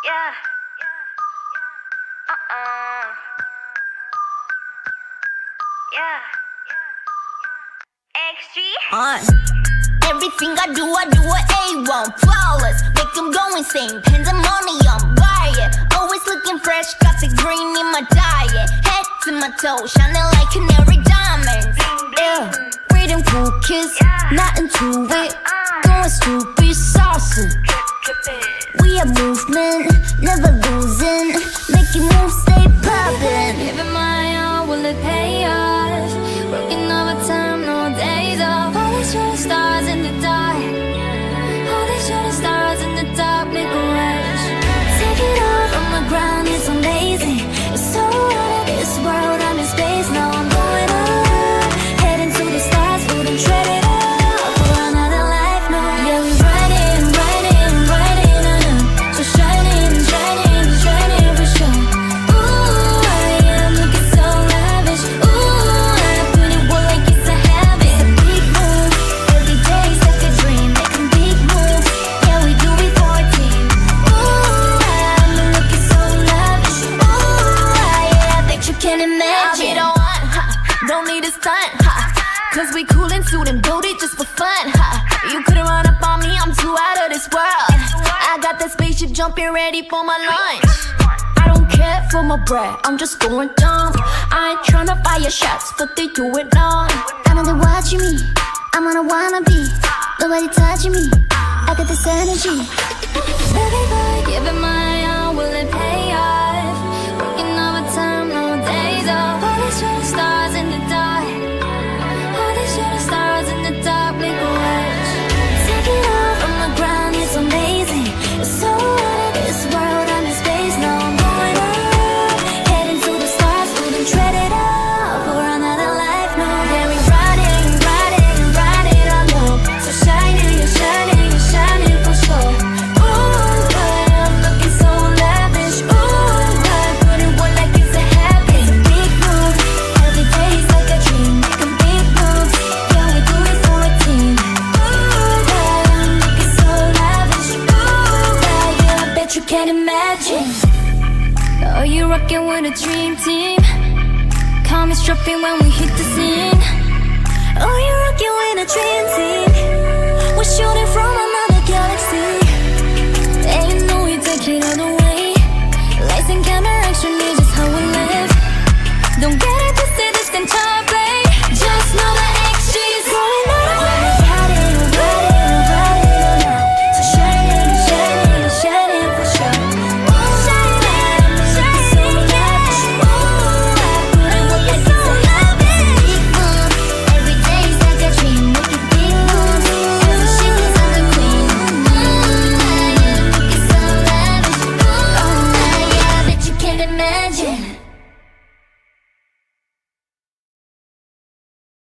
Yeah. Yeah. Everything I do it A1, flawless. Make them go insane, pandemonium, riot. Always looking fresh, got the green in my diet. Head to my toe, shining like canary diamonds. Yeah, reading cool kiss, not into it. Going stupid, saucy. We have movement, never losing. Making moves, stay poppin'. Giving my all, will it pay off? Working overtime, no days off. All these shooting stars in the dark. All these shooting stars in the dark make a wish. Take it off from the ground, it's amazing. It's so out of this world, I'm in space. Now I'm going up, heading to the stars, wouldn't tread it up for another life, no. Yeah, we riding, riding, riding on up. So shining, shining, shining for sure. Ooh, I am looking so lavish. Ooh, I put it work like it's a habit. It's a big move, every day's like a dream. Making big moves, yeah, we do it for a team. Ooh, I'm looking so lavish. Ooh, yeah, I bet you can imagine. I'll be the one, ha. Don't need a stunt, ha. Cause we cool and suit and booty just for fun, ha. You couldn't run up on me, I'm too out of this world. I got that spaceship jumping ready for my lunch. I don't care for my bread, I'm just going dumb. I ain't tryna fire shots, but they do it long. I know they're watching me, I'm on a wannabe. Nobody touching me, I got this energy. Everybody giving my all, will it pay off? Working overtime, no days off. All these shooting stars in the dark. All these shooting stars in the dark make a wish. Take it off from the ground, it's amazing. It's so out of this world, I'm in space. Now I'm going up, heading to the stars, wouldn't tread it up for another life, no. Yeah, we riding, riding, riding on up. So shining, you're shining, you're shining for sure. Ooh, I'm looking so lavish. Ooh, I put it work like it's a habit. It's a big move, every day's like a dream. Making big moves, yeah, we do it for a team. Ooh, I'm looking so lavish. Ooh, yeah, I bet you can't imagine. Oh, you're rocking with a dream team. Call me strapping when we hit the scene. Oh, you're rocking with a dream team. We're shooting from a